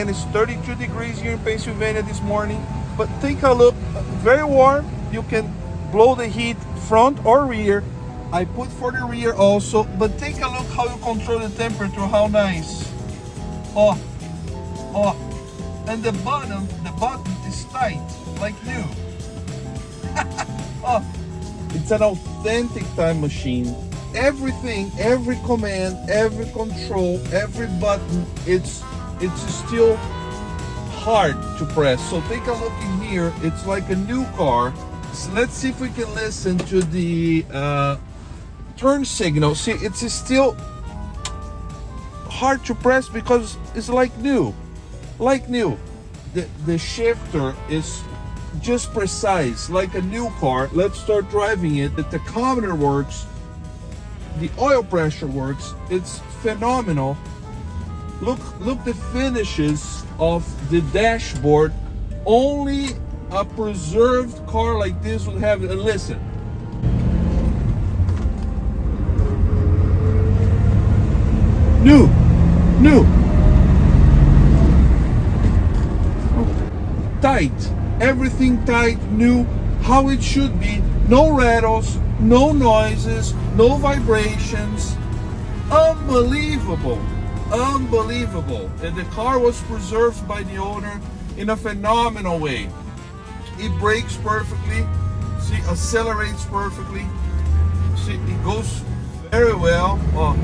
Again, it's 32 degrees here in Pennsylvania this morning. But take a look, very warm. You can blow the heat front or rear. I put for the rear also, but take a look how you control the temperature, how nice. Oh, and the bottom is tight, like new. Oh, it's an authentic time machine. Everything, every command, every control, every button, it's still hard to press. So take a look in here, it's like a new car. So let's see if we can listen to the turn signal. See, it's still hard to press because it's like new. The shifter is just precise, like a new car. Let's start driving it. The tachometer works, the oil pressure works. It's phenomenal. Look the finishes of the dashboard. Only a preserved car like this would have it. And listen. New. Tight, everything tight, new, how it should be. No rattles, no noises, no vibrations. Unbelievable. And the car was preserved by the owner in a phenomenal way. It brakes perfectly, see, accelerates perfectly, see, it goes very well. Oh,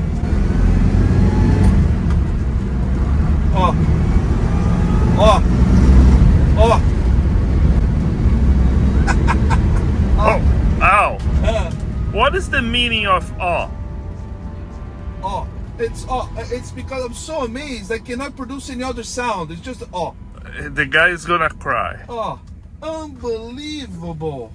ow. What is the meaning of awe? It's because I'm so amazed. I cannot produce any other sound. It's just The guy is gonna cry. unbelievable.